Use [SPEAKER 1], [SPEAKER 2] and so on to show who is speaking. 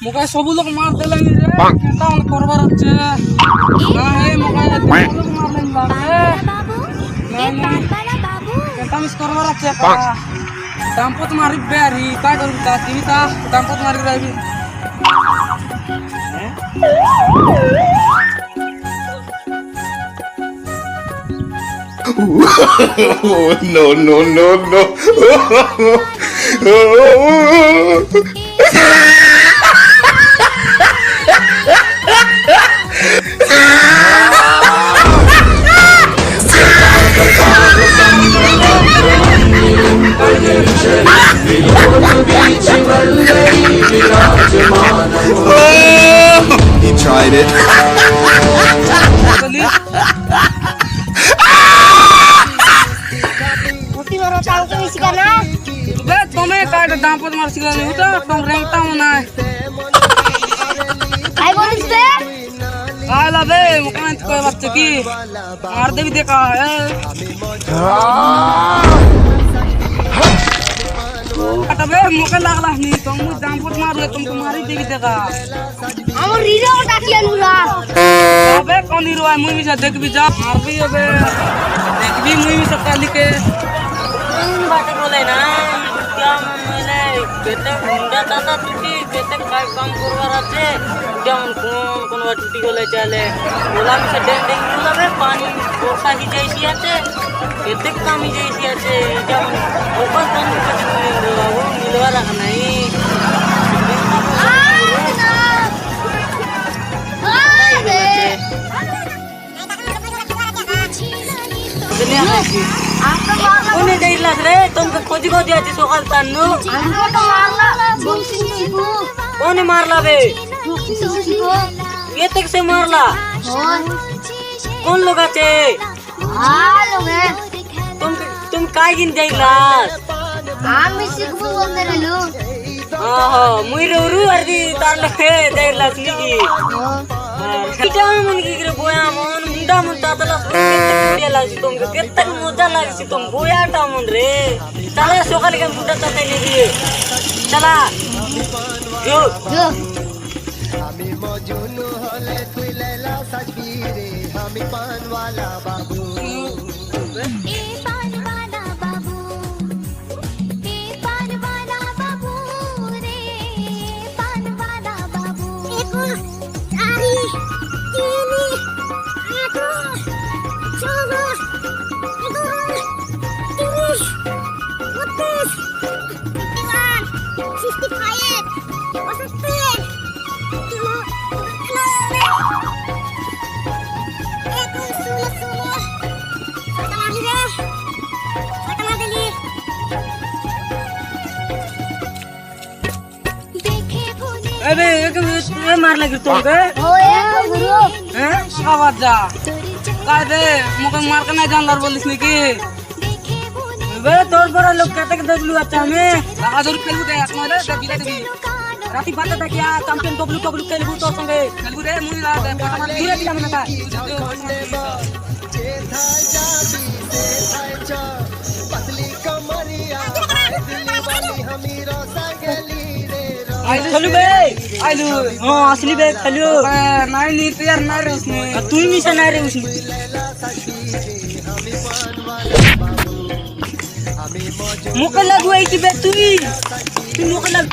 [SPEAKER 1] মোকে সবু লোক মার দেলেন রে কেটা অন করবার আছে না হে মোকে সবু লোক মারলেন রে কেটা মিস করবার আছে দাম্পত মারি বেরি काय करू ता ती ता दांपत मारी राहिली
[SPEAKER 2] No, no, no, no. He tried it.
[SPEAKER 1] तुम्हें काय दांपत मार शिकला नाही होता तुम रंगता म्हणा
[SPEAKER 3] काय बोलिस बे
[SPEAKER 1] काय ला बे मुकांत कोई बच्चे की मार दे भी देखा है आता बे मुके लागला नहीं तुम दांपत मार ले तुमको मारी दे भी देखा
[SPEAKER 3] हमर रीरो डाकिया नुरा
[SPEAKER 1] अबे कौन हीरो है मुई भी जा देख भी जा मार भी अबे देख भी मुई भी सब काली के
[SPEAKER 4] बात बोले ना क्या मैंने बेटे मुंडा दादा टूटी बेटे काय काम करवा रहे যেমন কোন টুটি গলে চলে বললাম সে ডেন্ডিং গুলোবে পানি বর্ষা ही जैसी আছে এতে কামি जैसी আছে যেমন ওপর বন্ধ করে দিলেন वो मिलवा रहा नहीं उन्हें देर लग रहे तुमको खोजी खोजी आती सोखल तान्नू उन्हें मारला बे ये तक से मारला कौन लोग आते तुम काय गिन जाइलास मुई रोरू अर्दी तार लगे देर लग लिगी किटा मन की करे बोया मन मुंडा मन तातला केते लागसी तुमको केते मजा लागसी तुम बोया टा मन रे चला सकाळी के मुंडा ताते लिगी चला जो
[SPEAKER 5] हामी मजनू हले तुई लैला सजबी रे हामी पान वाला बाबू
[SPEAKER 4] अबे एक मार लगी तुमको
[SPEAKER 1] हैं आवाज जा काय दे मुके मार के नहीं जानदार बोलिस नहीं की
[SPEAKER 4] बे तोर बड़ा लोग कहते के दगलू अच्छा हमें
[SPEAKER 1] आदर खेलू दे आत्मा रे दे बिले दे
[SPEAKER 4] राती बात था क्या चैंपियन डब्ल्यू खेलबू तो संगे
[SPEAKER 1] खेलू रे मुई ला दे पटमा
[SPEAKER 4] दूरे दिला मना का
[SPEAKER 5] पतली कमरिया दिल्ली वाली हमी रोसा गेली रे
[SPEAKER 4] चलू बे आलू हां असली बे चलू
[SPEAKER 1] नहीं नहीं तैयार नहीं रे उसने
[SPEAKER 4] तू ही मिशन आ रे उसने मुके लगवाई थी बे तू मुके लग